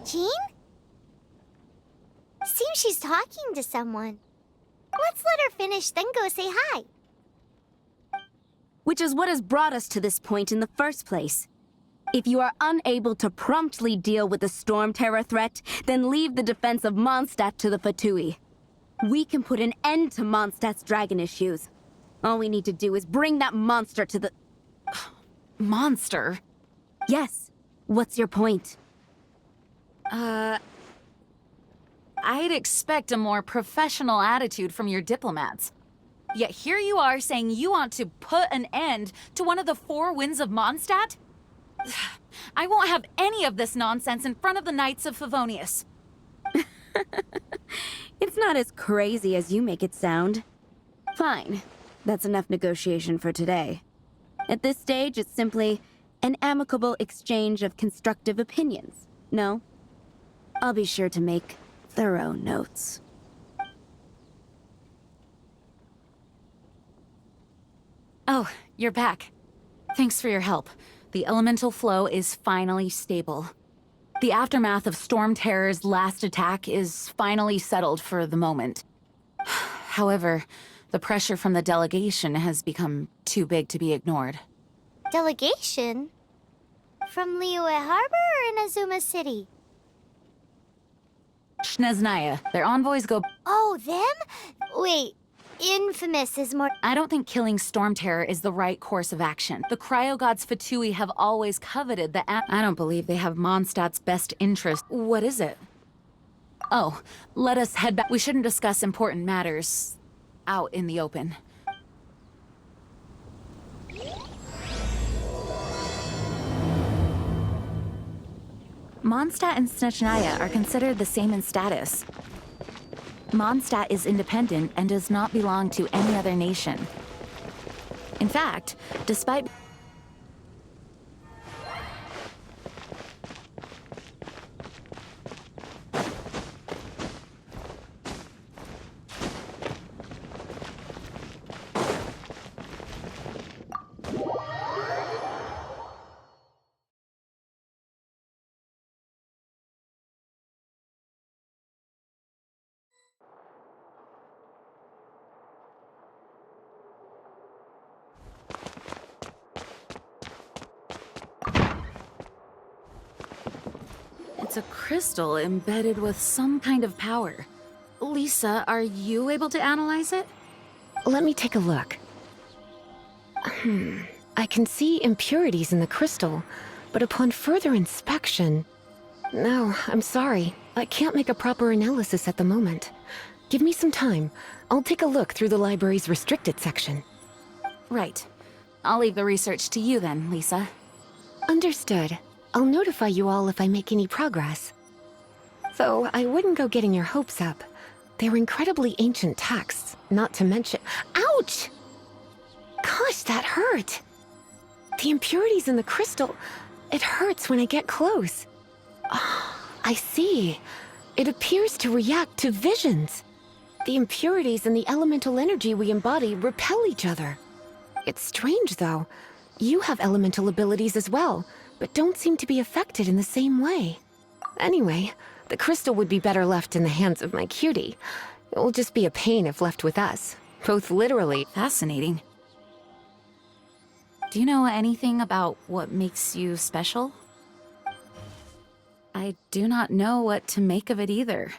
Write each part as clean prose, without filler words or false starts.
Jean? Seems she's talking to someone. Let's let her finish, then go say hi. Which is what has brought us to this point in the first place. If you are unable to promptly deal with the Storm Terror threat, then leave the defense of Mondstadt to the Fatui. We can put an end to Mondstadt's dragon issues. All we need to do is bring that monster to the... Monster? Yes. What's your point? I'd expect a more professional attitude from your diplomats. Yet here you are saying you want to put an end to one of the four winds of Mondstadt? I won't have any of this nonsense in front of the Knights of Favonius. It's not as crazy as you make it sound. Fine. That's enough negotiation for today. At this stage, it's simply an amicable exchange of constructive opinions. No? I'll be sure to make thorough notes. Oh, you're back. Thanks for your help. The elemental flow is finally stable. The aftermath of Storm Terror's last attack is finally settled for the moment. However, the pressure from the delegation has become too big to be ignored. Delegation? From Liyue Harbor or Inazuma City? Snezhnaya. Their envoys go... Oh, them? Wait, Infamous is more... I don't think killing Storm Terror is the right course of action. The Cryogods Fatui have always coveted the... I don't believe they have Mondstadt's best interest. What is it? Oh, let us head back. We shouldn't discuss important matters out in the open. Mondstadt and Snezhnaya are considered the same in status. Mondstadt is independent and does not belong to any other nation. In fact, despite... It's a crystal embedded with some kind of power. Lisa, are you able to analyze it? Let me take a look. I can see impurities in the crystal, but upon further inspection... No, I'm sorry. I can't make a proper analysis at the moment. Give me some time. I'll take a look through the library's restricted section. Right. I'll leave the research to you then, Lisa. Understood. I'll notify you all if I make any progress. Though I wouldn't go getting your hopes up. They're incredibly ancient texts, not to mention... Ouch! Gosh, that hurt! The impurities in the crystal... It hurts when I get close. Oh, I see. It appears to react to visions. The impurities and the elemental energy we embody repel each other. It's strange, though. You have elemental abilities as well, but don't seem to be affected in the same way. Anyway, the crystal would be better left in the hands of my cutie. It will just be a pain if left with us, both literally... Fascinating. Do you know anything about what makes you special? I do not know what to make of it either.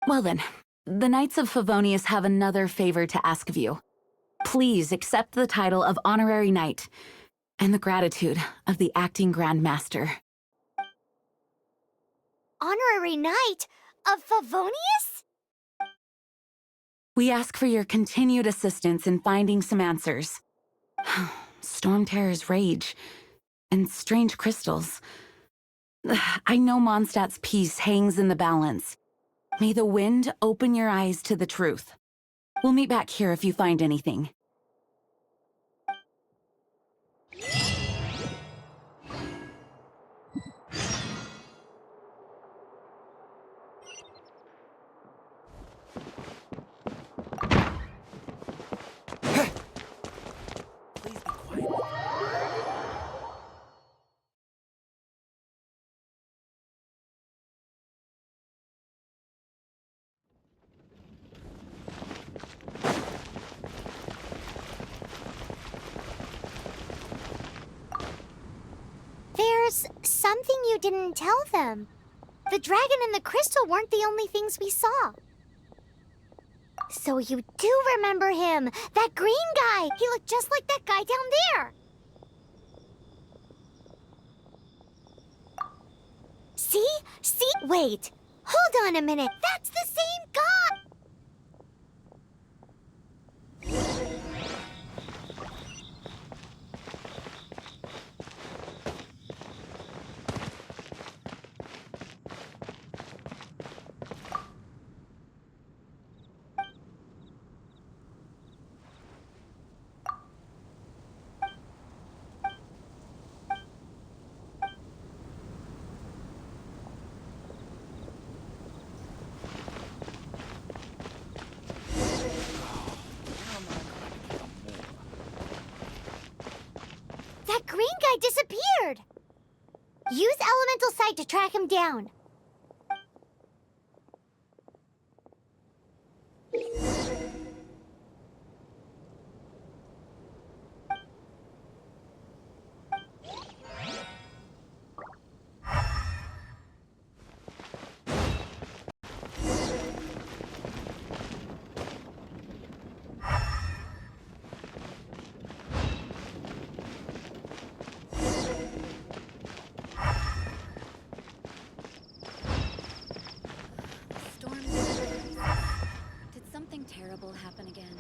Well then, the Knights of Favonius have another favor to ask of you. Please accept the title of Honorary Knight, and the gratitude of the Acting Grand Master. Honorary Knight of Favonius? We ask for your continued assistance in finding some answers. Storm Terror's rage, and strange crystals. I know Mondstadt's peace hangs in the balance. May the wind open your eyes to the truth. We'll meet back here if you find anything. didn't tell them. The dragon and the crystal weren't the only things we saw. So you do remember him! That green guy! He looked just like that guy down there! See? See? Wait! Hold on a minute! That's the same guy! That green guy disappeared! Use elemental sight to track him down. Did something terrible happen again?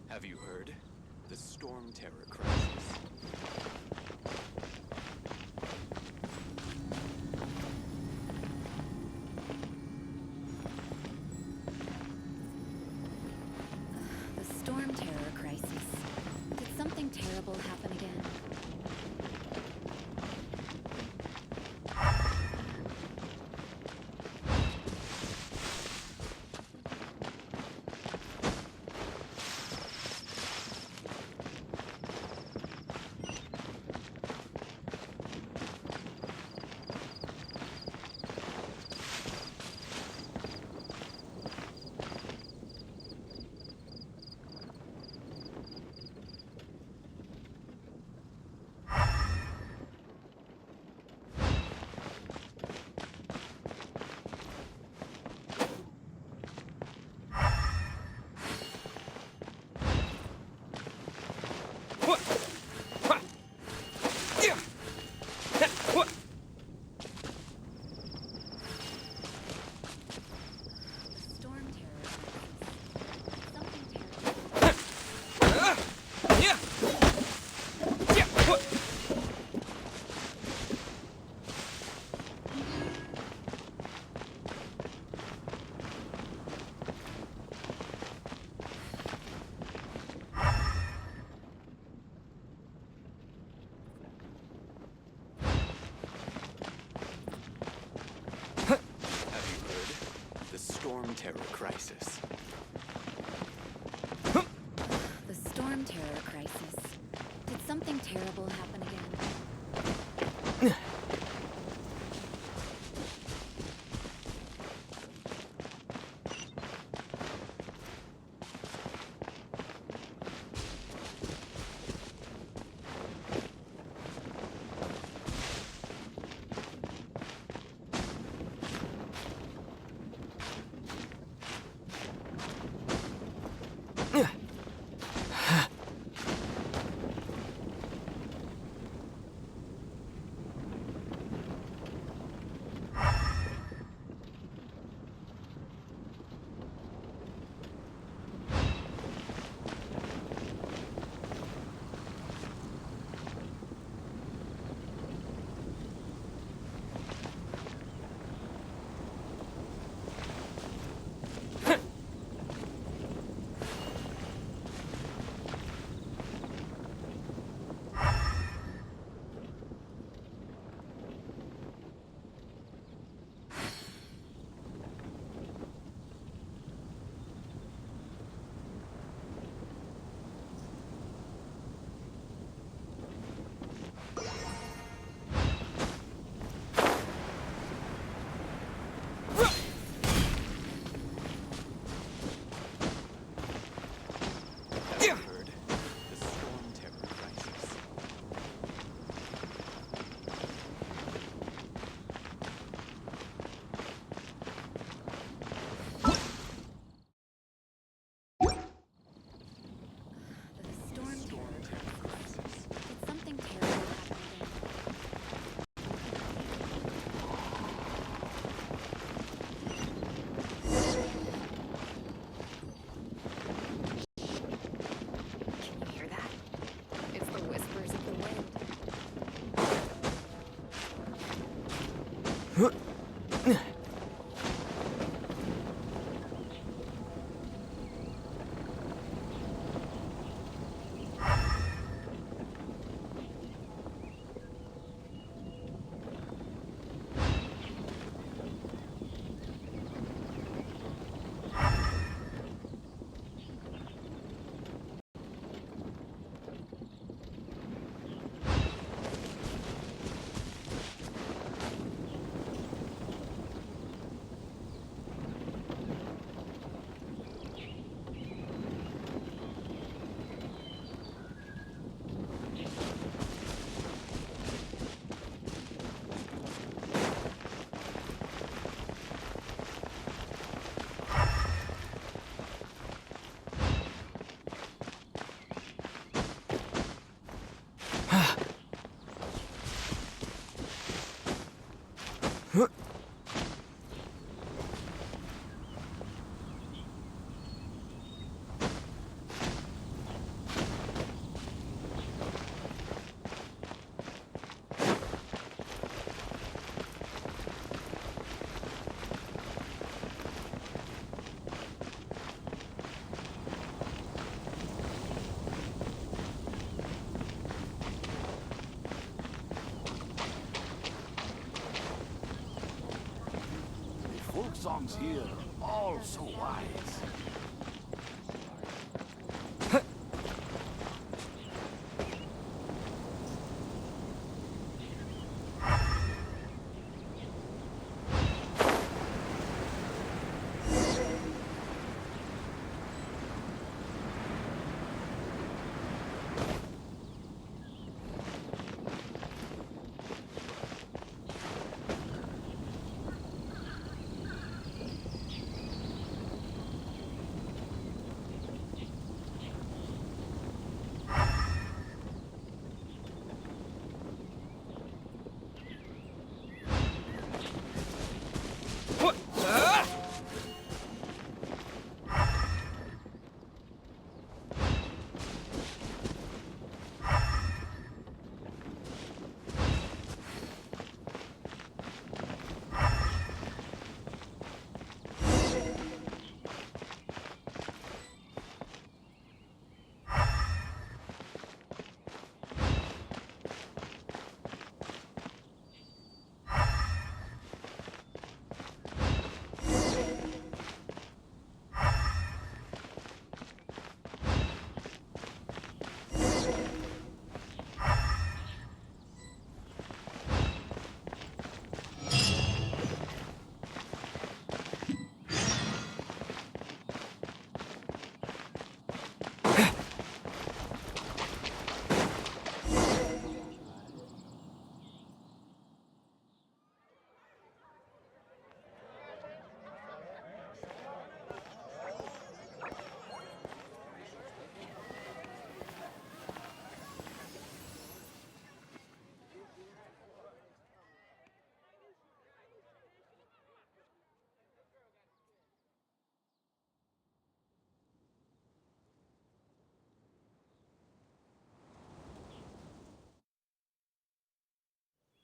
Have you heard? The storm terror crisis. The storm terror crisis. Did something terrible happen again? Storm terror crisis. The storm terror crisis. Did something terrible happen again? Folk songs here, all so wise.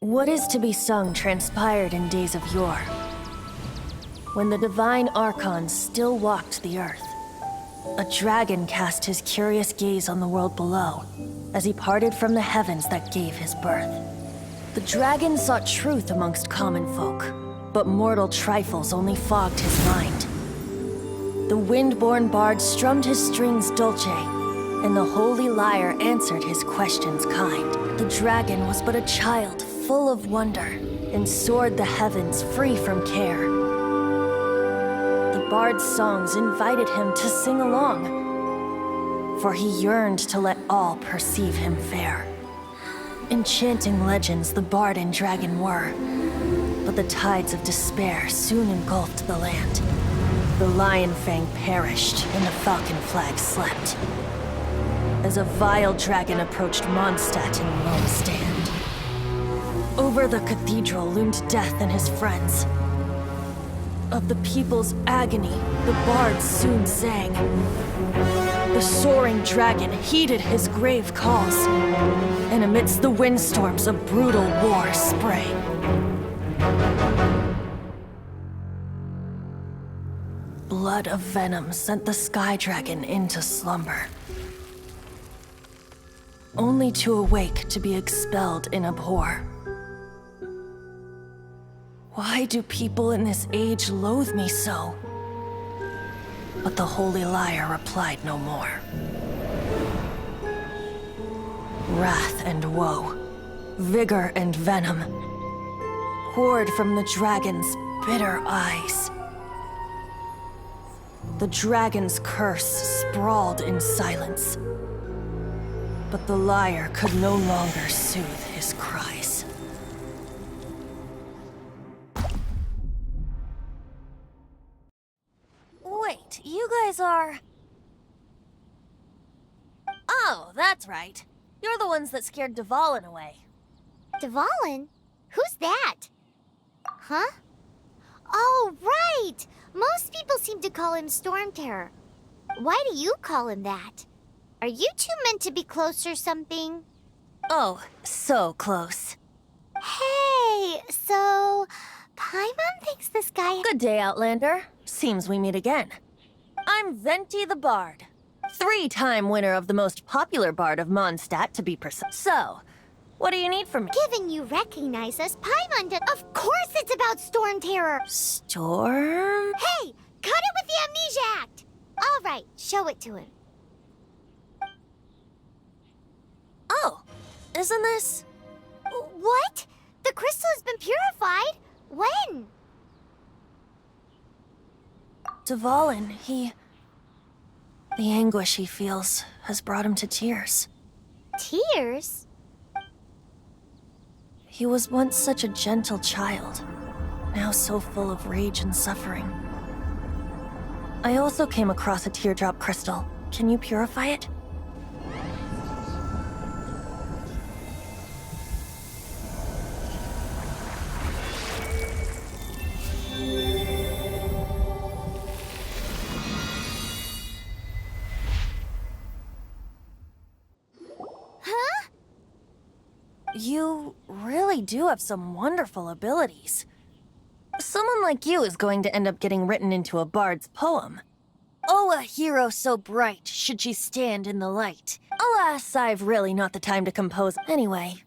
What is to be sung transpired in days of yore, when the divine archons still walked the earth. A dragon cast his curious gaze on the world below, as he parted from the heavens that gave his birth. The dragon sought truth amongst common folk, but mortal trifles only fogged his mind. The wind-born bard strummed his strings dulce, and the holy lyre answered his questions kind. The dragon was but a child, full of wonder, and soared the heavens free from care. The bard's songs invited him to sing along, for he yearned to let all perceive him fair. Enchanting legends the bard and dragon were, but the tides of despair soon engulfed the land. The lion fang perished, and the falcon flag slept, as a vile dragon approached Mondstadt in lone stand. Over the cathedral loomed death and his friends. Of the people's agony, the bards soon sang. The soaring dragon heeded his grave calls, and amidst the windstorms a brutal war sprang. flood of venom sent the Sky Dragon into slumber, only to awake to be expelled in abhor. Why do people in this age loathe me so? But the Holy Liar replied no more. Wrath and woe, vigor and venom, poured from the dragon's bitter eyes. The dragon's curse sprawled in silence, but the liar could no longer soothe his cries. Wait, you guys are... Oh, that's right. You're the ones that scared Dvalin away. Dvalin? Who's that? Huh? Oh, right! Most people seem to call him Storm Terror. Why do you call him that? Are you two meant to be close or something? Oh, so close. Hey, so... Paimon thinks this guy... Good day, Outlander. Seems we meet again. I'm Venti the Bard. 3-time winner of the most popular bard of Mondstadt, to be precise. So, what do you need from me? Given you recognize us, Paimon did... Of course it's about Storm Terror! Storm? Hey! Cut it with the Amnesia Act! All right, show it to him. Oh, isn't this... What? The crystal has been purified? When? Dvalin, the anguish he feels has brought him to tears. Tears? He was once such a gentle child, now so full of rage and suffering. I also came across a teardrop crystal. Can you purify it? You really do have some wonderful abilities. Someone like you is going to end up getting written into a bard's poem. Oh, a hero so bright, should she stand in the light. Alas, I've really not the time to compose. Anyway,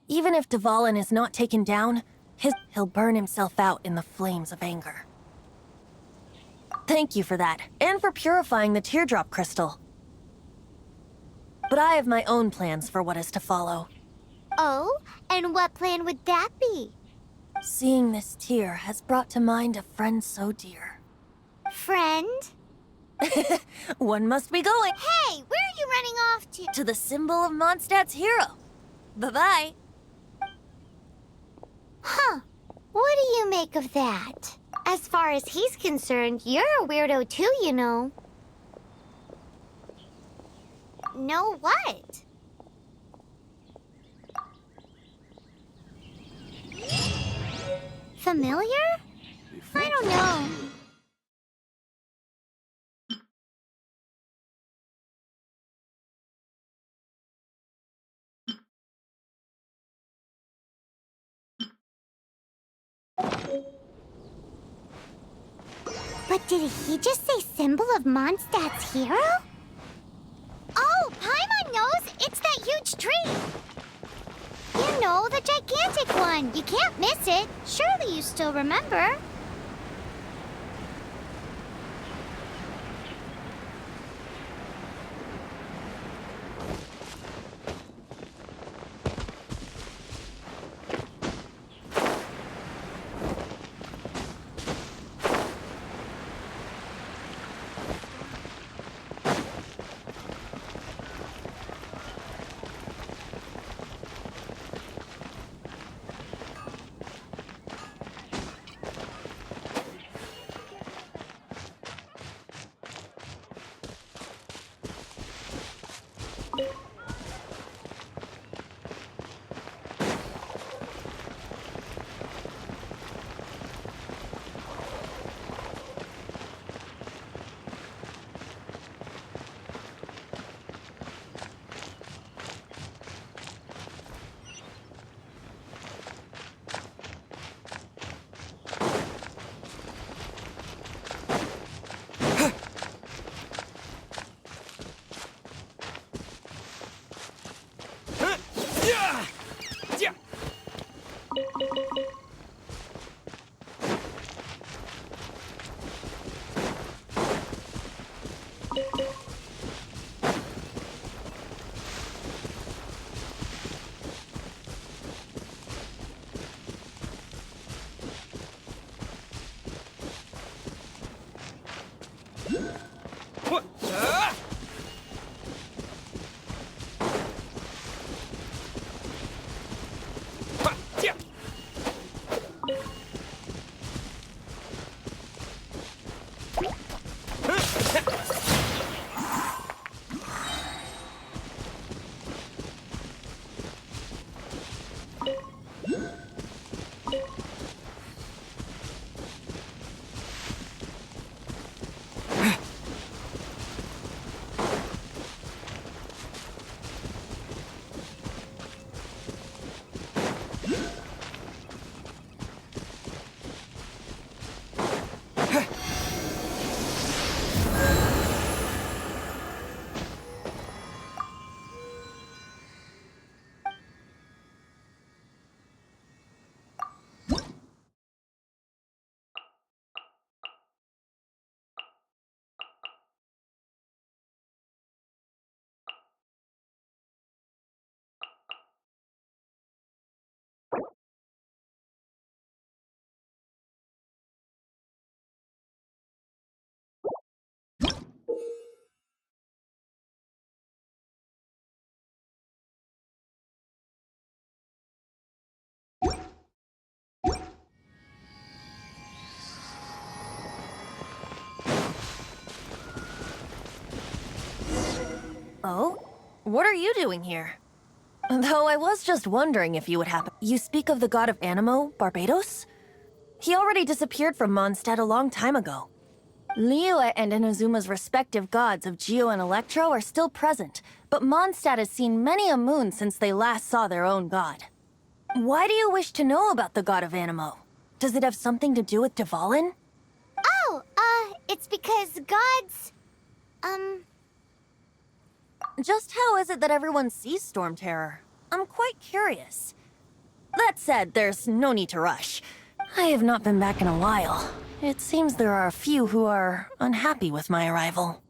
even if Dvalin is not taken down, he'll burn himself out in the flames of anger. Thank you for that, and for purifying the teardrop crystal. But I have my own plans for what is to follow. Oh, and what plan would that be? Seeing this tear has brought to mind a friend so dear. Friend? One must be going. Hey, where are you running off to? To the symbol of Mondstadt's hero. Bye-bye. Huh. What do you make of that? As far as he's concerned, you're a weirdo too, you know. Know what? Familiar? I don't know. But did he just say symbol of Mondstadt's hero? Oh, Paimon knows! It's that huge tree! You know, the gigantic one! You can't miss it! Surely you still remember? Oh? What are you doing here? Though I was just wondering if you would happen. You speak of the god of Animo, Barbados? He already disappeared from Mondstadt a long time ago. Liyue and Inazuma's respective gods of Geo and Electro are still present, but Mondstadt has seen many a moon since they last saw their own god. Why do you wish to know about the god of Animo? Does it have something to do with Dvalin? Oh, it's because gods... Just how is it that everyone sees Storm Terror? I'm quite curious. That said, there's no need to rush. I have not been back in a while. It seems there are a few who are unhappy with my arrival.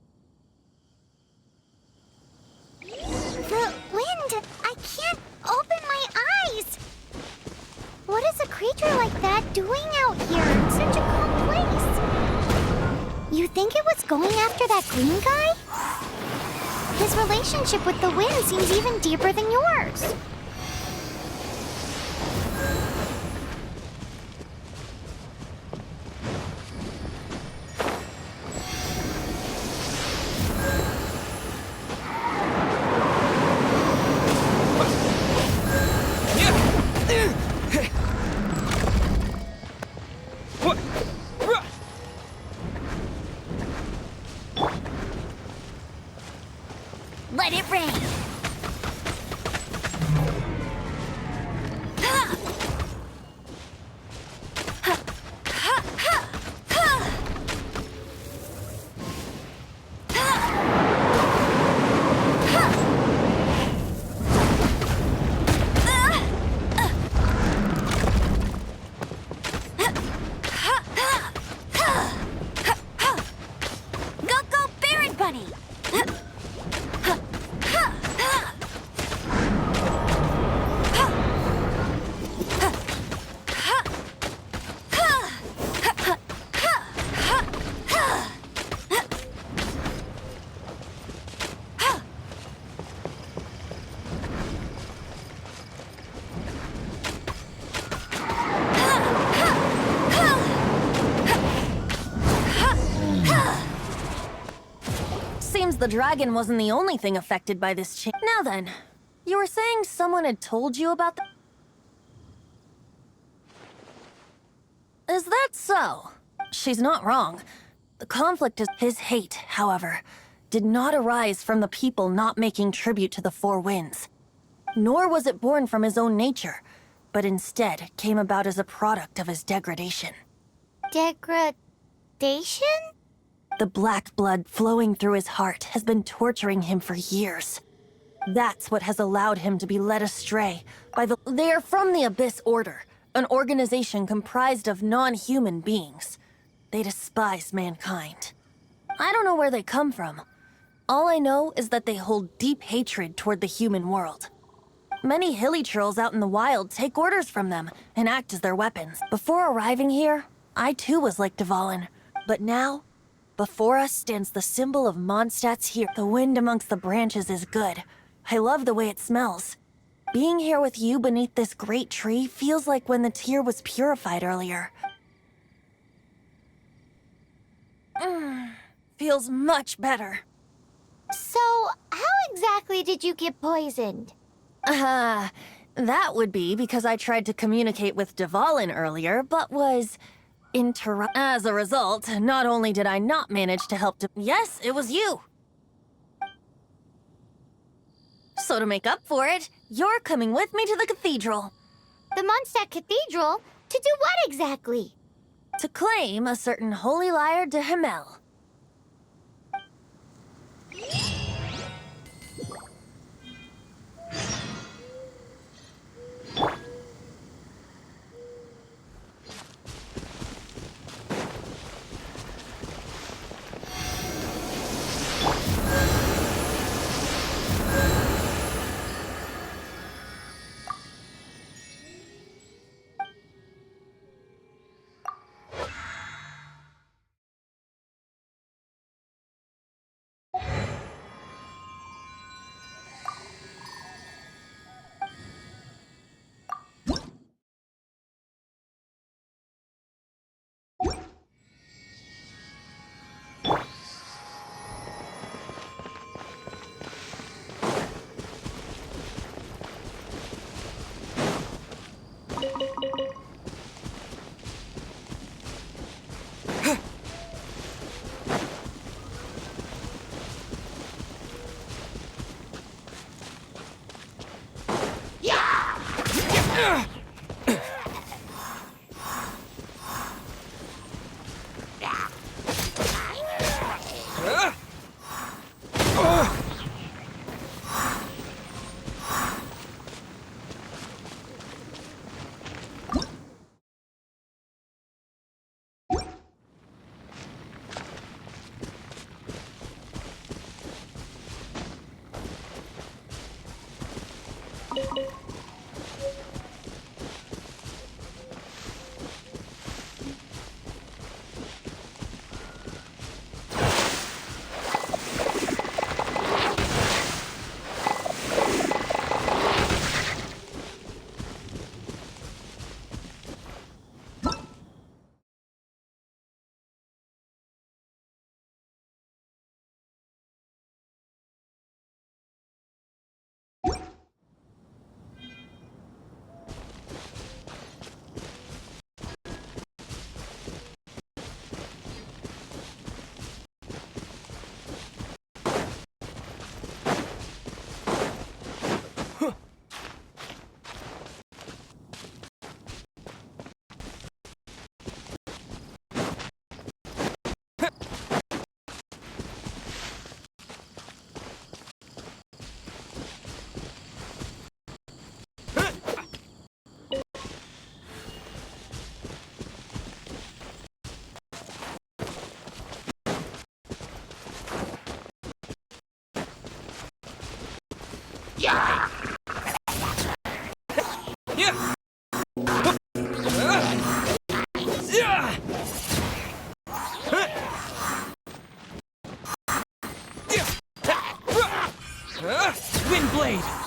The wind! I can't open my eyes! What is a creature like that doing out here in such a calm place? You think it was going after that green guy? His relationship with the wind seems even deeper than yours. Let it rain! Go, Baron Bunny! Seems the dragon wasn't the only thing affected by this change. Now then, you were saying someone had told you about the... Is that so? She's not wrong. The conflict is... His hate, however, did not arise from the people not making tribute to the Four Winds. Nor was it born from his own nature, but instead came about as a product of his degradation. Degradation? The black blood flowing through his heart has been torturing him for years. That's what has allowed him to be led astray by the... They are from the Abyss Order, an organization comprised of non-human beings. They despise mankind. I don't know where they come from. All I know is that they hold deep hatred toward the human world. Many hilly trolls out in the wild take orders from them and act as their weapons. Before arriving here, I too was like Dvalin. But now... Before us stands the symbol of Mondstadt's here. The wind amongst the branches is good. I love the way it smells. Being here with you beneath this great tree feels like when the tear was purified earlier. Feels much better. So, how exactly did you get poisoned? That would be because I tried to communicate with Dvalin earlier, but was... As a result, not only did I not manage to help Yes, it was you! So to make up for it, you're coming with me to the cathedral. The Mondstadt Cathedral? To do what exactly? To claim a certain holy lyre de Himmel. Windblade!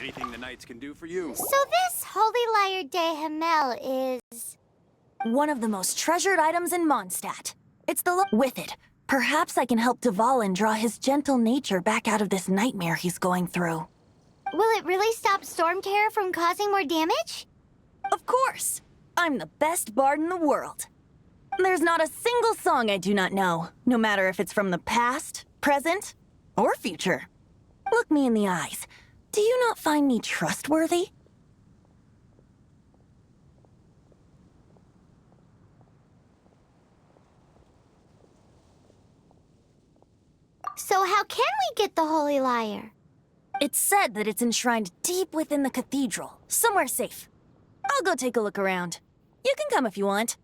Anything the Knights can do for you? So this Holy Lyre de Himmel is... One of the most treasured items in Mondstadt. It's the with it. Perhaps I can help Dvalin draw his gentle nature back out of this nightmare he's going through. Will it really stop Storm Terror from causing more damage? Of course! I'm the best bard in the world. There's not a single song I do not know, no matter if it's from the past, present, or future. Look me in the eyes. Do you not find me trustworthy? So how can we get the Holy Lyre? It's said that it's enshrined deep within the cathedral, somewhere safe. I'll go take a look around. You can come if you want.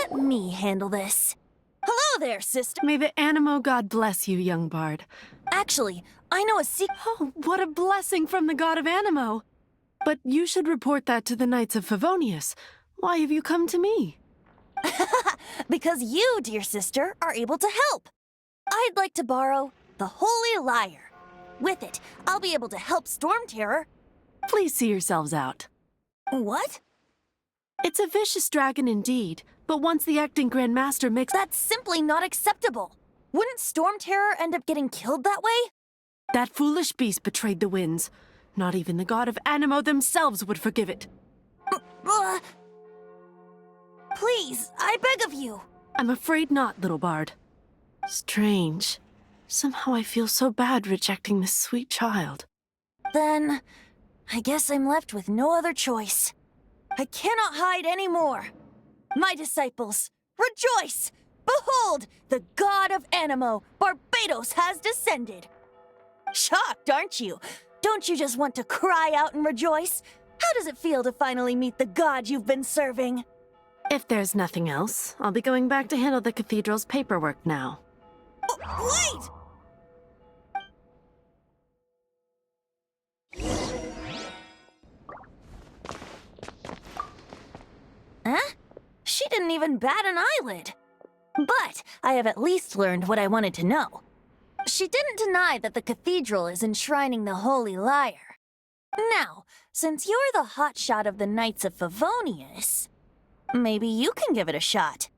Let me handle this. Hello there, sister. May the Animo god bless you, young bard. Actually, I know a secret. Oh, what a blessing from the god of Animo! But you should report that to the Knights of Favonius. Why have you come to me? Because you, dear sister, are able to help. I'd like to borrow the Holy Lyre. With it, I'll be able to help Storm Terror. Please see yourselves out. What? It's a vicious dragon indeed, but once the acting Grand Master makes... That's simply not acceptable. Wouldn't Storm Terror end up getting killed that way? That foolish beast betrayed the winds. Not even the god of Animo themselves would forgive it. Please, I beg of you. I'm afraid not, little bard. Strange. Somehow I feel so bad rejecting this sweet child. Then, I guess I'm left with no other choice. I cannot hide anymore. My disciples, rejoice! Behold, the god of Animo, Barbados, has descended. Shocked, aren't you? Don't you just want to cry out and rejoice? How does it feel to finally meet the god you've been serving? If there's nothing else, I'll be going back to handle the cathedral's paperwork now. Wait! Huh? She didn't even bat an eyelid. But I have at least learned what I wanted to know. She didn't deny that the cathedral is enshrining the Holy Lyre. Now, since you're the hotshot of the Knights of Favonius, maybe you can give it a shot.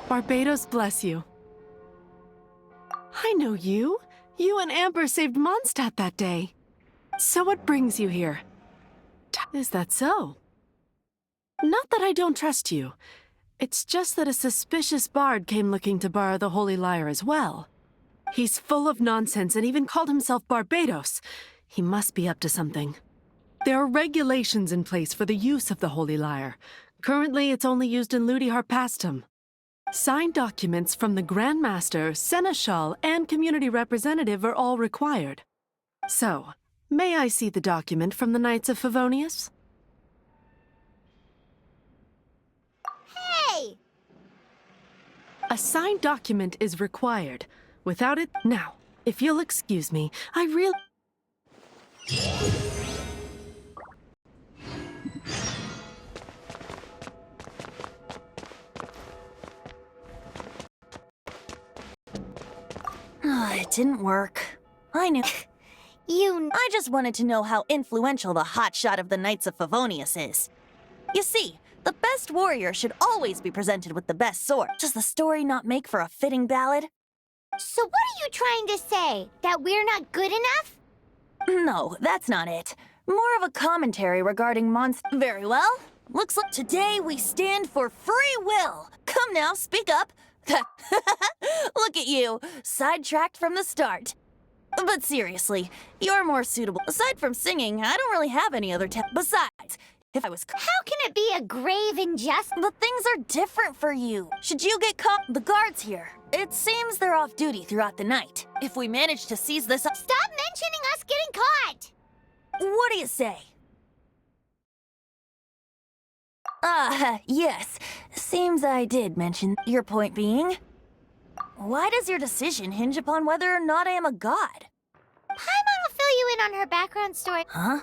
Barbados bless you. I know you. You and Amber saved Mondstadt that day. So what brings you here? Is that so? Not that I don't trust you. It's just that a suspicious bard came looking to borrow the Holy Lyre as well. He's full of nonsense and even called himself Barbados. He must be up to something. There are regulations in place for the use of the Holy Lyre. Currently, it's only used in Ludi Harpastum. Signed documents from the Grand Master, Seneschal, and Community Representative are all required. So, may I see the document from the Knights of Favonius? Hey! A signed document is required. Without it... Now, if you'll excuse me, I really... It didn't work. I knew. I just wanted to know how influential the hotshot of the Knights of Favonius is. You see, the best warrior should always be presented with the best sword. Does the story not make for a fitting ballad? So what are you trying to say? That we're not good enough? No, that's not it. More of a commentary regarding monster. Very well. Looks like today we stand for free will. Come now, speak up. Look at you, sidetracked from the start. But seriously, you're more suitable. Aside from singing, I don't really have any other Besides, if I was... How can it be a grave injustice? But things are different for you. Should you get caught... The guards here. It seems they're off duty throughout the night. If we manage to seize this... Stop mentioning us getting caught! What do you say? Yes. Seems I did mention. Your point being? Why does your decision hinge upon whether or not I am a god? Paimon will fill you in on her background story. Huh?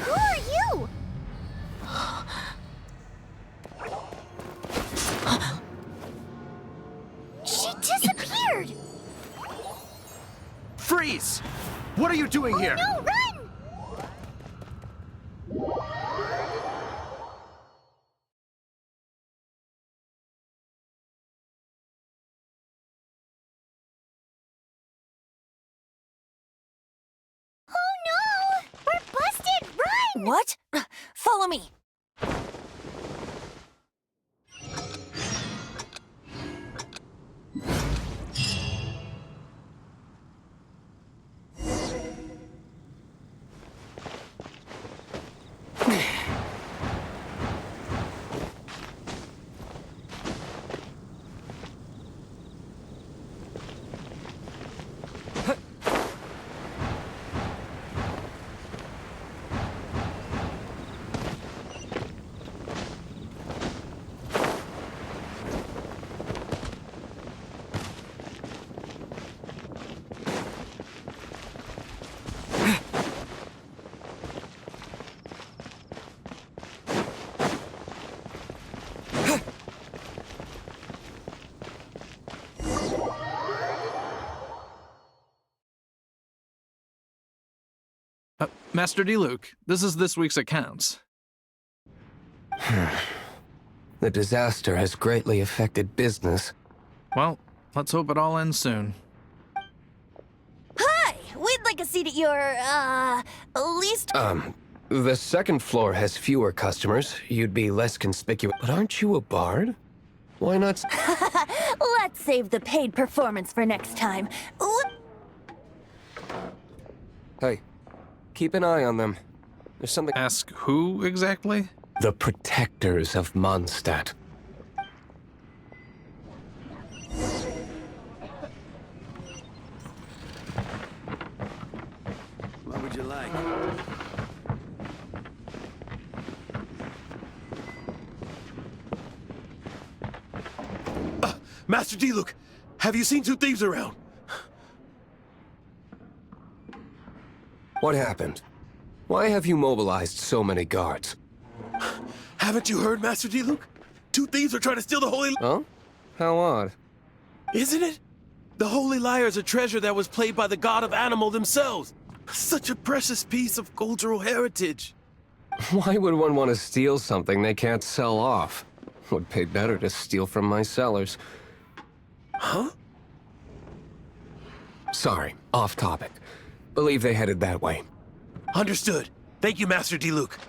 Who are you? She disappeared! Freeze! What are you doing here? No, run! Oh no! We're busted! Run! What? Follow me. Master D. Luke, this is this week's accounts. The disaster has greatly affected business. Well, let's hope it all ends soon. Hi! We'd like a seat at your, least... The second floor has fewer customers. You'd be less conspicuous. But aren't you a bard? Why not? Let's save the paid performance for next time. Hey, keep an eye on them. There's something. Ask who exactly? The protectors of Mondstadt. What would you like? Master D-Luke, have you seen two thieves around? What happened? Why have you mobilized so many guards? Haven't you heard, Master D-Luke? Two thieves are trying to steal the Holy... Huh? How odd. Isn't it? The Holy Lyre is a treasure that was played by the god of animal themselves. Such a precious piece of cultural heritage. Why would one want to steal something they can't sell off? Would pay better to steal from my sellers. Huh? Sorry, off topic. Believe they headed that way. Understood. Thank you, Master D-Luke.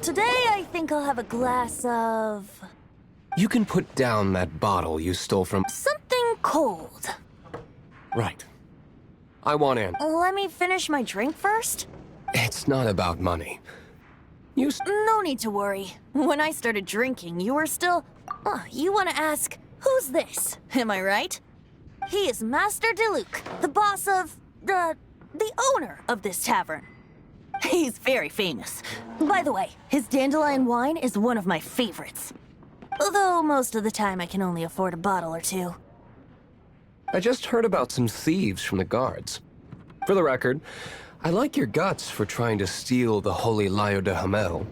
Today, I think I'll have a glass of... You can put down that bottle you stole from... something cold. Right. I want in. Let me finish my drink first? It's not about money. No need to worry. When I started drinking, you were still... you want to ask, who's this? Am I right? He is Master D-Luke, the boss of... the owner of this tavern. He's very famous. By the way, his dandelion wine is one of my favorites. Although most of the time I can only afford a bottle or two. I just heard about some thieves from the guards. For the record, I like your guts for trying to steal the Holy Lyre de Hamel.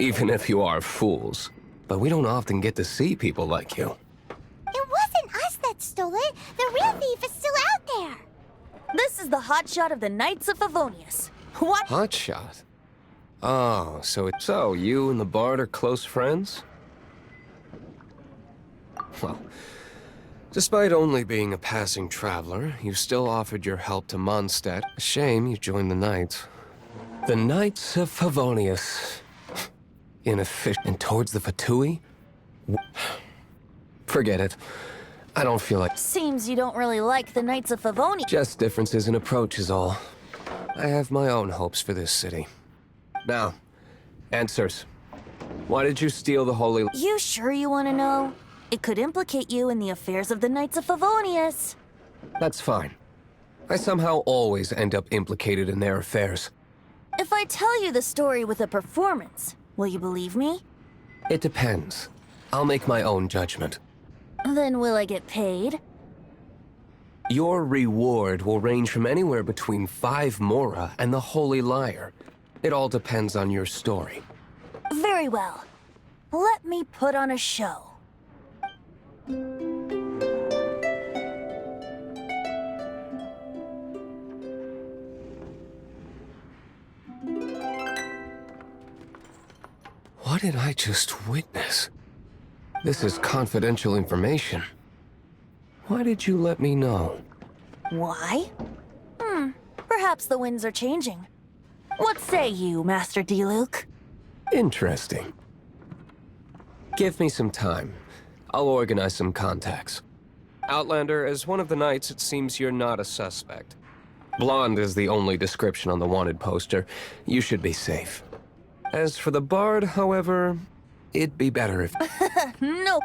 Even if you are fools. But we don't often get to see people like you. It wasn't us that stole it. The real thief is still out there. This is the hotshot of the Knights of Favonius. What? Hotshot? Oh, so you and the bard are close friends? Well, despite only being a passing traveler, you still offered your help to Mondstadt. A shame you joined the Knights. The Knights of Favonius. Inefficient. And towards the Fatui? Forget it. I don't feel like... Seems you don't really like the Knights of Favonius. Just differences in approach is all. I have my own hopes for this city. Now, answers. Why did you steal the Holy... You sure you want to know? It could implicate you in the affairs of the Knights of Favonius. That's fine. I somehow always end up implicated in their affairs. If I tell you the story with a performance, will you believe me? It depends. I'll make my own judgment. Then will I get paid? Your reward will range from anywhere between 5 mora and the Holy Lyre. It all depends on your story. Very well. Let me put on a show. What did I just witness? This is confidential information. Why did you let me know? Why? Perhaps the winds are changing. What say you, Master D-Luke? Interesting. Give me some time. I'll organize some contacts. Outlander, as one of the knights, it seems you're not a suspect. Blonde is the only description on the wanted poster. You should be safe. As for the bard, however, it'd be better if... No.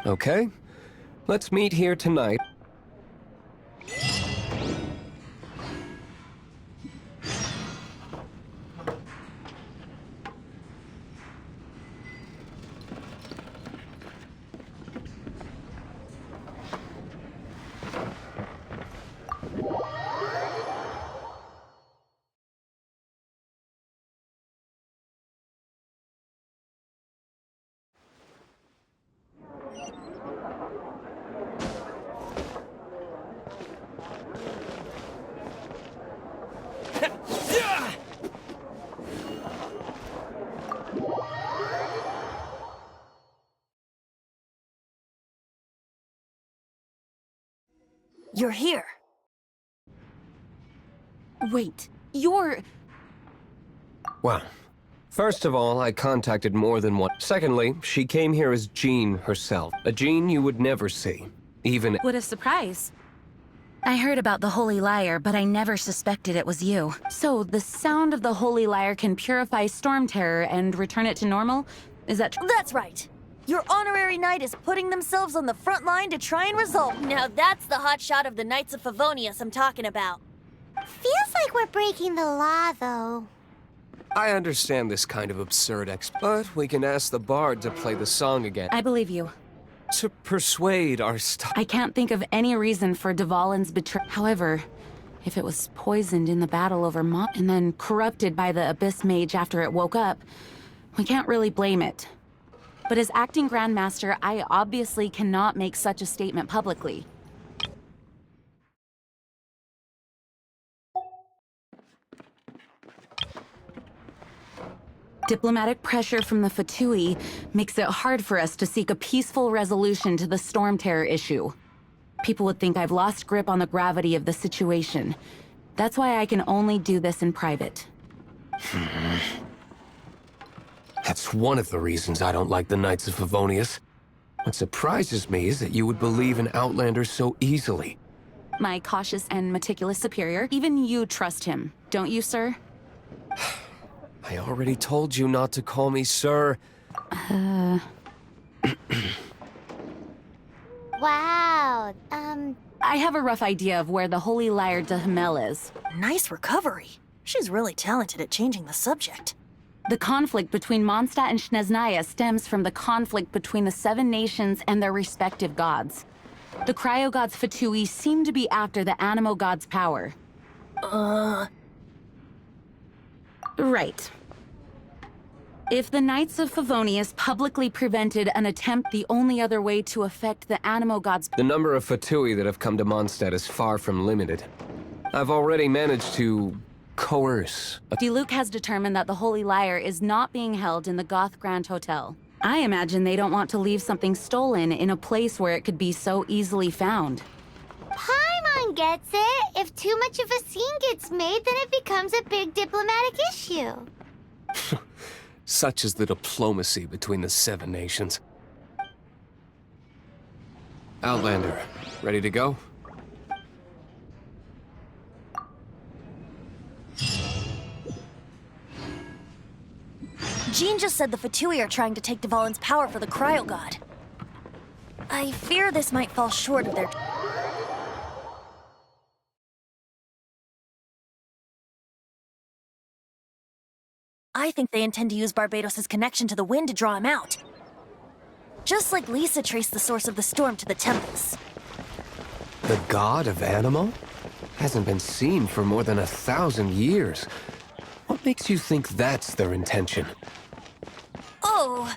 Okay. Let's meet here tonight. You're here. Wait, you're... Well, first of all, I contacted more than one. Secondly, she came here as Jean herself. A Jean you would never see. Even... What a surprise. I heard about the Holy Lyre, but I never suspected it was you. So, the sound of the Holy Lyre can purify Storm Terror and return it to normal? Is that true? That's right. Your honorary knight is putting themselves on the front line to try and resolve. Now that's the hot shot of the Knights of Favonius I'm talking about. Feels like we're breaking the law, though. I understand this kind of absurd but we can ask the bard to play the song again. I believe you. To persuade our I can't think of any reason for Dvalin's betrayal. However, if it was poisoned in the battle over and then corrupted by the Abyss Mage after it woke up, we can't really blame it. But as acting Grandmaster, I obviously cannot make such a statement publicly. Diplomatic pressure from the Fatui makes it hard for us to seek a peaceful resolution to the Storm Terror issue. People would think I've lost grip on the gravity of the situation. That's why I can only do this in private. That's one of the reasons I don't like the Knights of Favonius. What surprises me is that you would believe in Outlander so easily. My cautious and meticulous superior, even you trust him, don't you, sir? I already told you not to call me sir. Wow, I have a rough idea of where the Holy Lyre de Himmel is. Nice recovery. She's really talented at changing the subject. The conflict between Mondstadt and Snezhnaya stems from the conflict between the 7 nations and their respective gods. The cryo-gods Fatui seem to be after the Animo god's power. Right. If the Knights of Favonius publicly prevented an attempt, the only other way to affect the Animo god's... The number of Fatui that have come to Mondstadt is far from limited. I've already managed to coerce. Diluc has determined that the Holy Lyre is not being held in the Goth Grand Hotel. I imagine they don't want to leave something stolen in a place where it could be so easily found. Paimon gets it. If too much of a scene gets made, then it becomes a big diplomatic issue. Such is the diplomacy between the 7 nations. Outlander, ready to go? Jean just said the Fatui are trying to take Dvalin's power for the Cryo God. I fear this might fall short of their... I think they intend to use Barbados' connection to the wind to draw him out. Just like Lisa traced the source of the storm to the temples. The god of Animo? Hasn't been seen for more than 1,000 years. What makes you think that's their intention? Oh...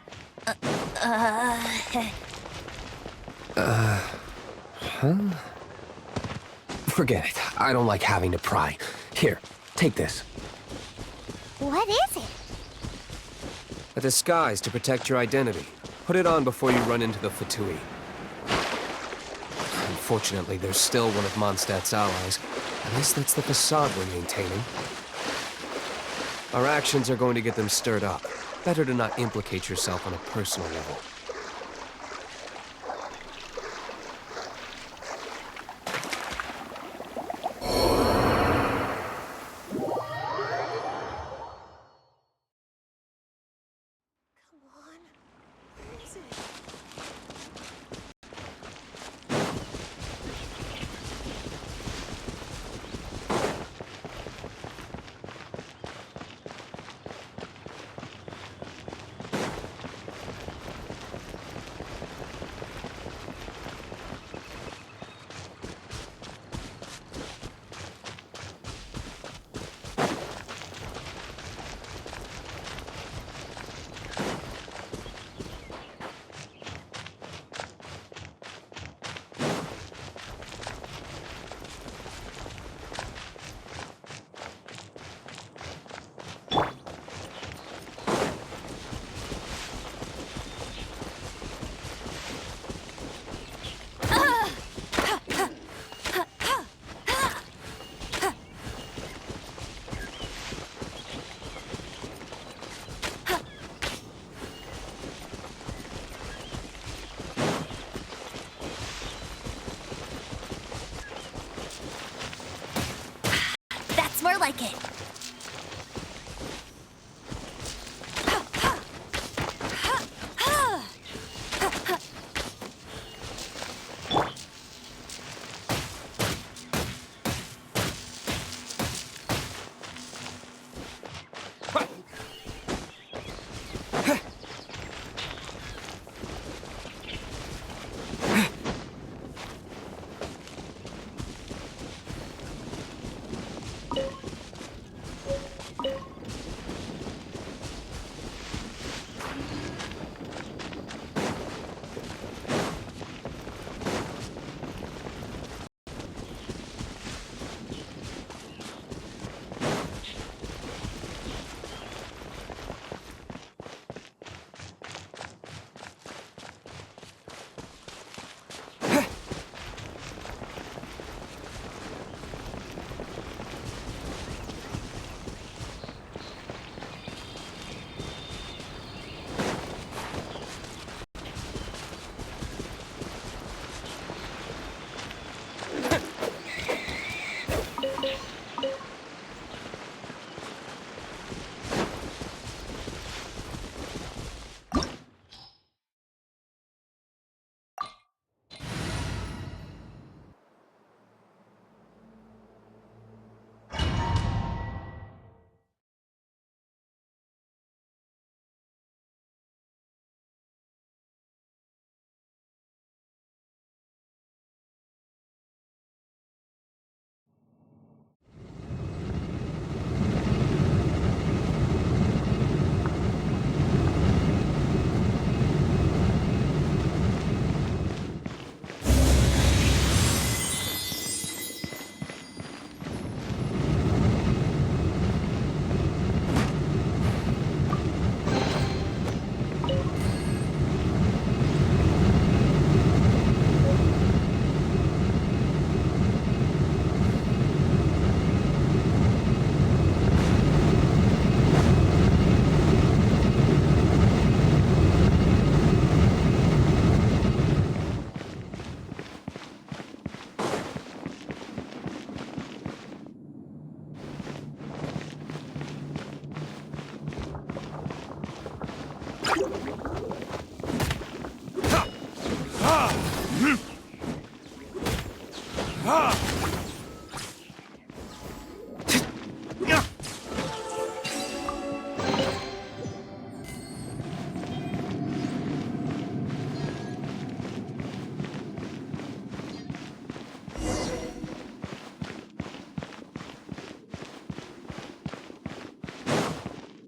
Forget it. I don't like having to pry. Here, take this. What is it? A disguise to protect your identity. Put it on before you run into the Fatui. Unfortunately, there's still one of Mondstadt's allies. At least that's the facade we're maintaining. Our actions are going to get them stirred up. Better to not implicate yourself on a personal level.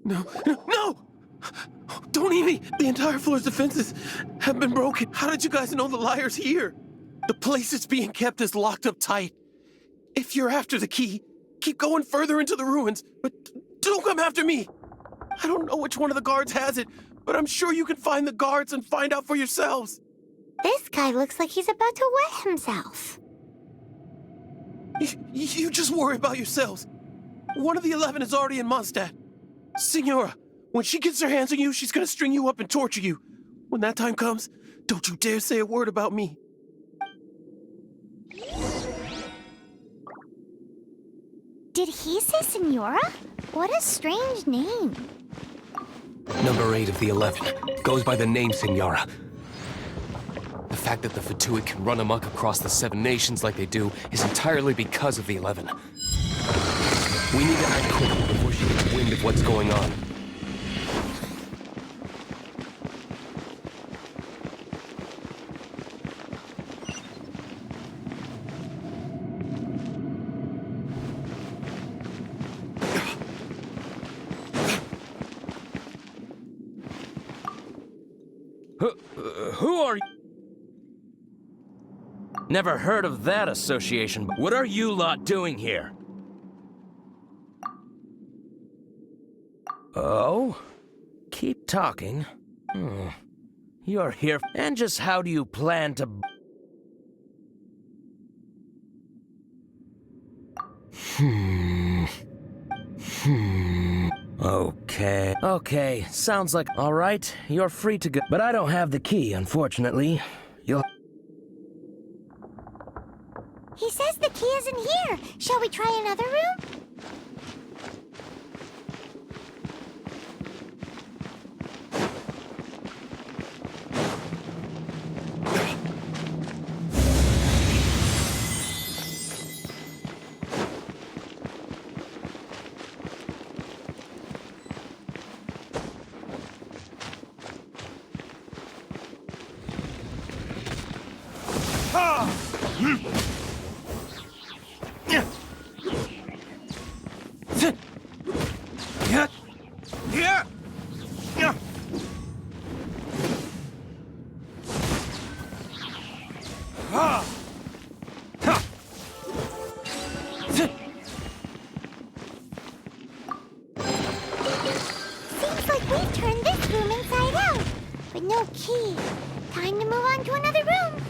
No, no, no! Don't eat me! The entire floor's defenses have been broken. How did you guys know the liar's here? The place it's being kept is locked up tight. If you're after the key, keep going further into the ruins, but don't come after me. I don't know which one of the guards has it, but I'm sure you can find the guards and find out for yourselves. This guy looks like he's about to wet himself. You just worry about yourselves. One of the 11 is already in Mondstadt. Signora, when she gets her hands on you, she's gonna string you up and torture you. When that time comes, don't you dare say a word about me. Did he say Senora? What a strange name. Number 8 of the 11 goes by the name Signora. The fact that the Fatui can run amok across the 7 nations like they do is entirely because of the 11. We need to act quickly before she gets wind of what's going on. Who are you? Never heard of that association. What are you lot doing here? Oh? Keep talking. You're here, and just how do you plan to... Okay, sounds like... Alright, you're free to go. But I don't have the key, unfortunately. You'll... He says the key isn't here. Shall we try another room? Seems like we've turned this room inside out, but no key. Time to move on to another room.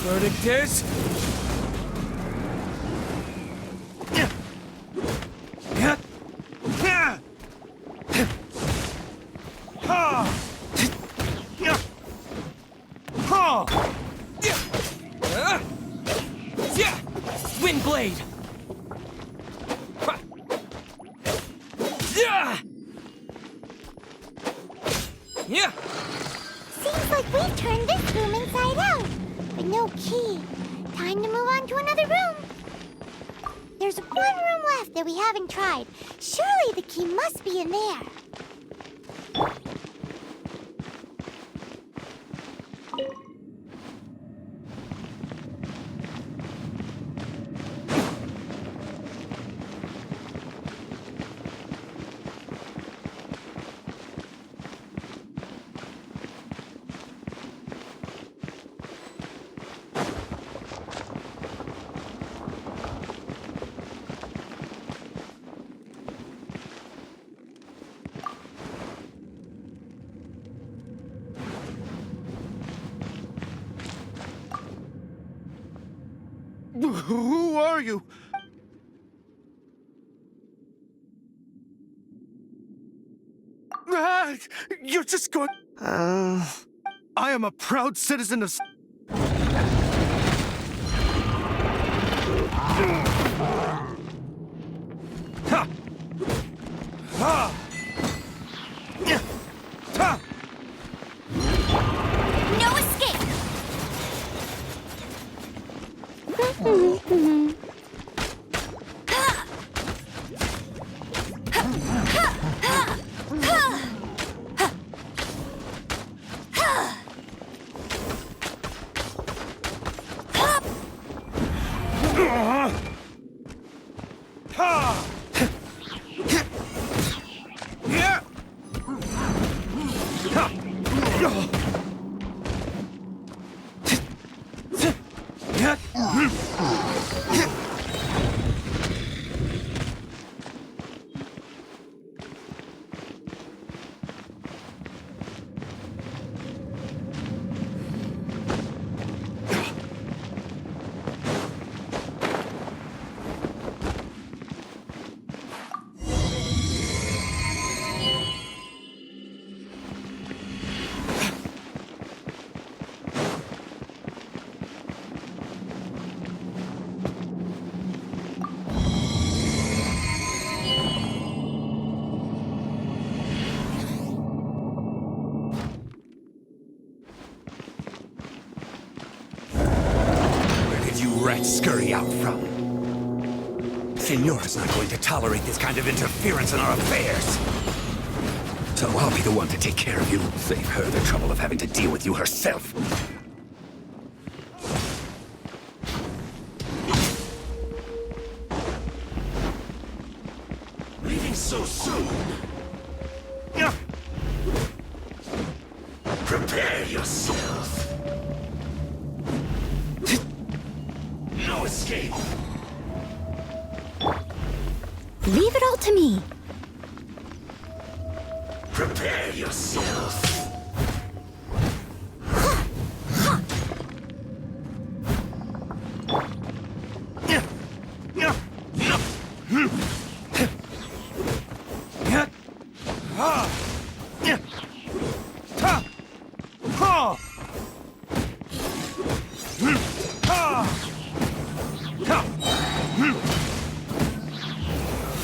Verdict is... Wind blade! Seems like we've turned this room inside out, but no key. Time to move on to another room. There's one room left that we haven't tried. Surely the key must be in there. Who are you? Ah, you're just going... I am a proud citizen of... Ha! Ha! Ha! No escape! Scurry out from. Senora's not going to tolerate this kind of interference in our affairs. So I'll be the one to take care of you. Save her the trouble of having to deal with you herself. Leaving so soon? Prepare yourself. No escape. Leave it all to me. Prepare yourself.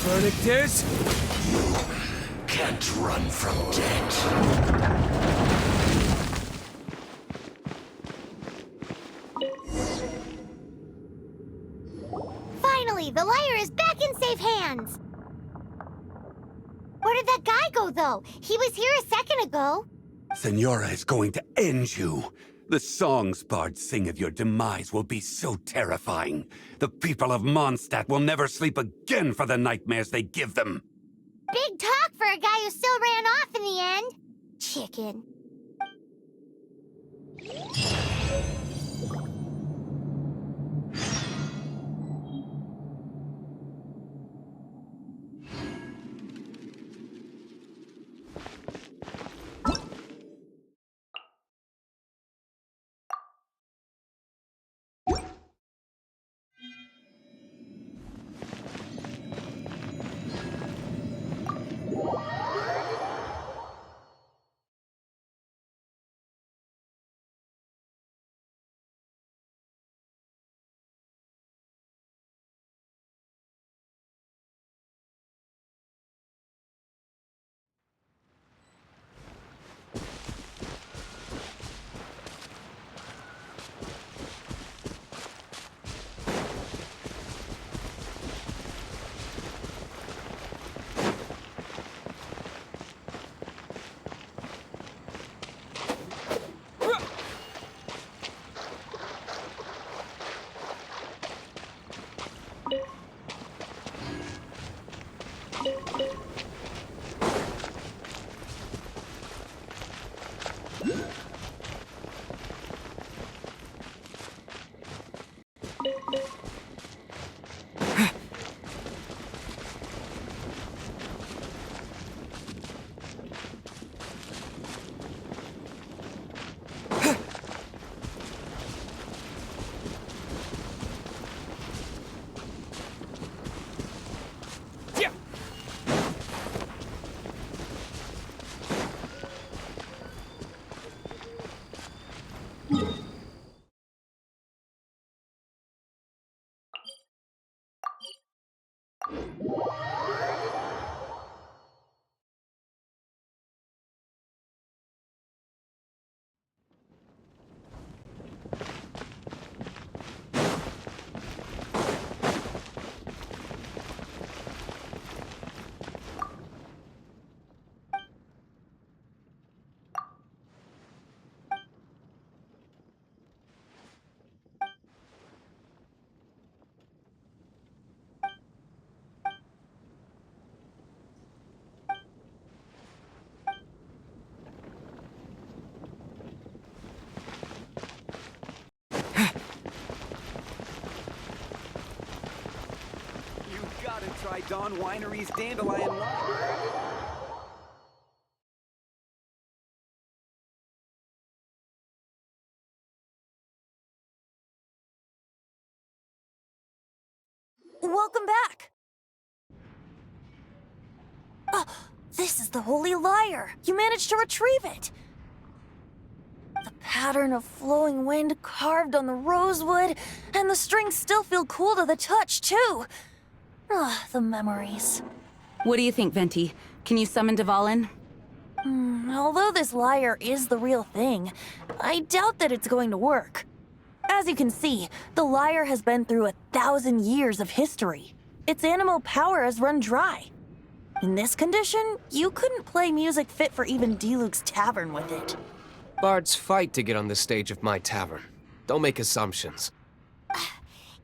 Verdict is? Can't run from death. Finally, the liar is back in safe hands. Where did that guy go, though? He was here a second ago. Senora is going to end you. The songs bards sing of your demise will be so terrifying. The people of Mondstadt will never sleep again for the nightmares they give them. Big talk for a guy who still ran off in the end. Chicken. Gotta try Dawn Winery's Dandelion Wine. Welcome back! This is the Holy Lyre! You managed to retrieve it! The pattern of flowing wind carved on the rosewood, and the strings still feel cool to the touch, too! The memories. What do you think, Venti? Can you summon Dvalin? Although this lyre is the real thing, I doubt that it's going to work. As you can see, the lyre has been through 1,000 years of history. Its animo power has run dry. In this condition, you couldn't play music fit for even Diluc's tavern with it. Bards fight to get on the stage of my tavern. Don't make assumptions.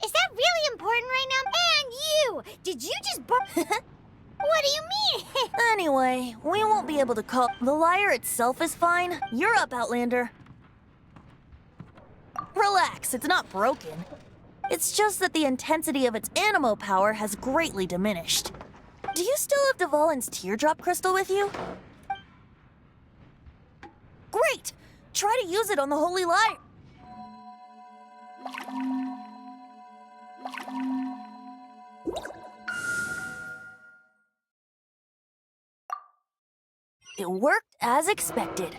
Is that really important right now? And you! Did you just What do you mean? Anyway, we won't be able to call... The lyre itself is fine. You're up, Outlander. Relax, it's not broken. It's just that the intensity of its animo power has greatly diminished. Do you still have Dvalin's teardrop crystal with you? Great! Try to use it on the Holy Lyre. It worked as expected.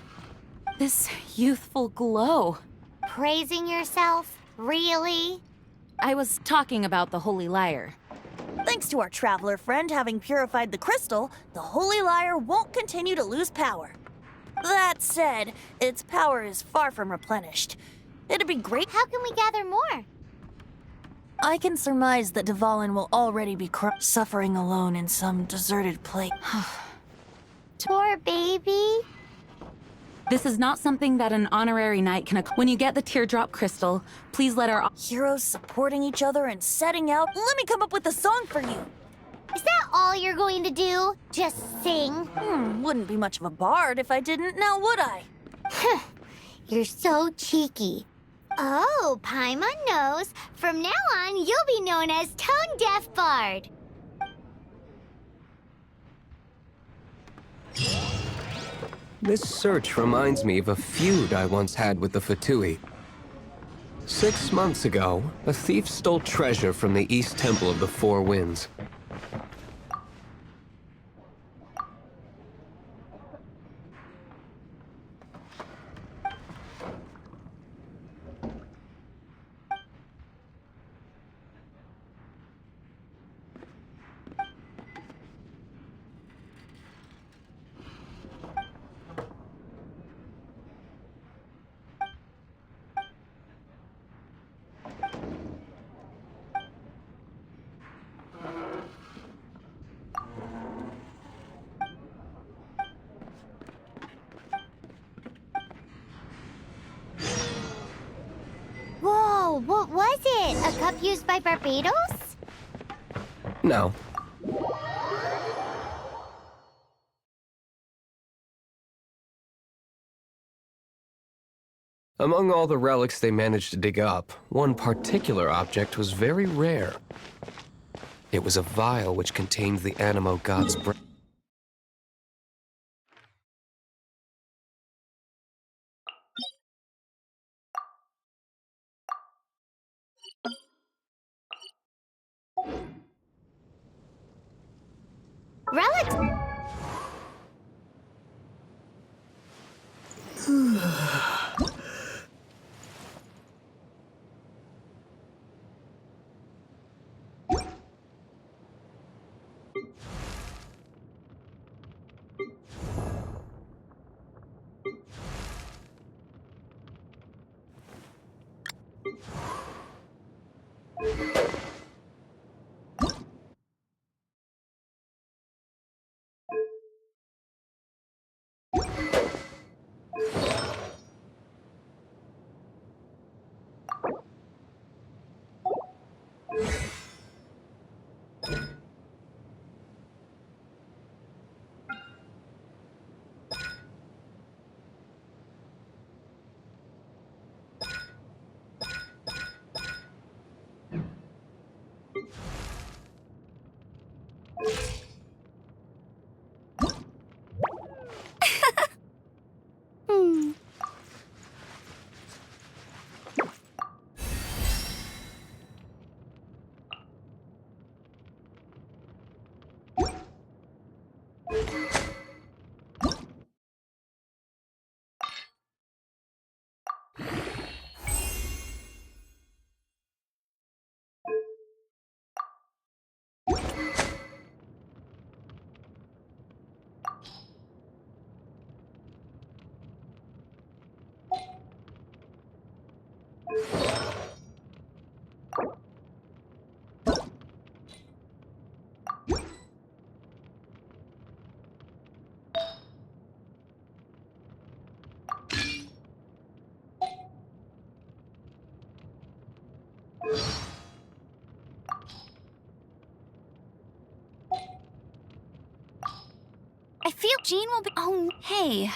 This youthful glow. Praising yourself? Really? I was talking about the Holy Lyre. Thanks to our traveler friend having purified the crystal, the Holy Lyre won't continue to lose power. That said, its power is far from replenished. It'd be great. How can we gather more? I can surmise that Dvalin will already be suffering alone in some deserted place. Poor baby. This is not something that an honorary knight can... When you get the teardrop crystal, please let our... Heroes supporting each other and setting out. Let me come up with a song for you. Is that all you're going to do? Just sing? Wouldn't be much of a bard if I didn't, now would I? You're so cheeky. Oh, Paimon knows. From now on, you'll be known as Tone Deaf Bard. This search reminds me of a feud I once had with the Fatui. 6 months ago, a thief stole treasure from the East Temple of the Four Winds. Whoa, what was it? A cup used by Barbados? No. Among all the relics they managed to dig up, one particular object was very rare. It was a vial which contained the Animo god's breath. Relics? I feel Jean will be. Oh, hey.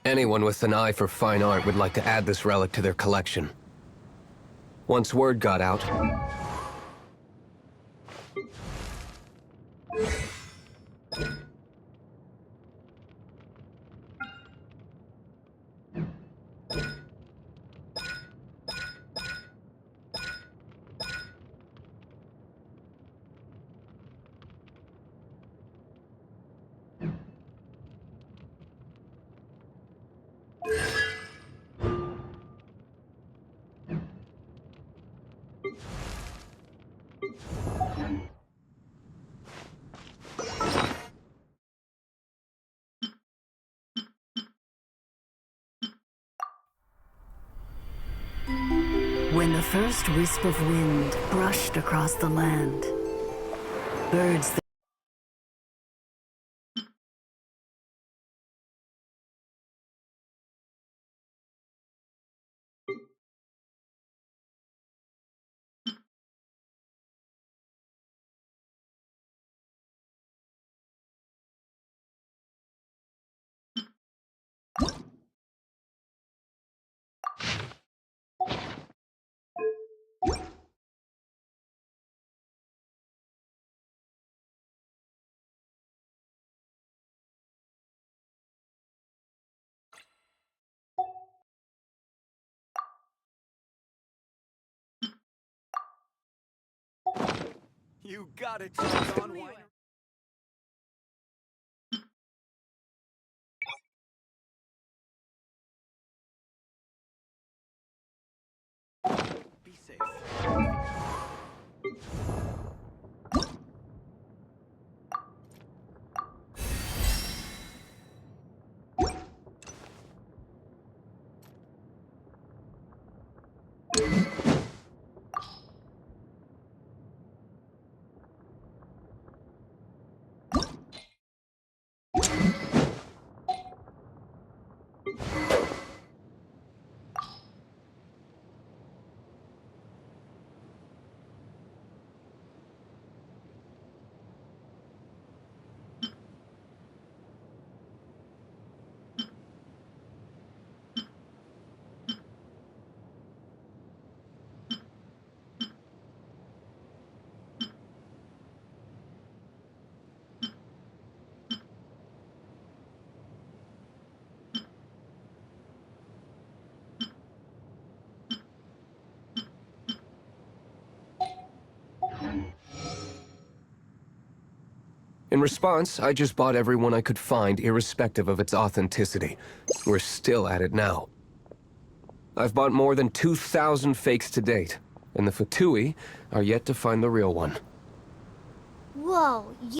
Anyone with an eye for fine art would like to add this relic to their collection. Once word got out, When the first wisp of wind brushed across the land, birds You got it, John Winery. Be safe. In response, I just bought everyone I could find, irrespective of its authenticity. We're still at it now. I've bought more than 2,000 fakes to date, and the Fatui are yet to find the real one. Whoa,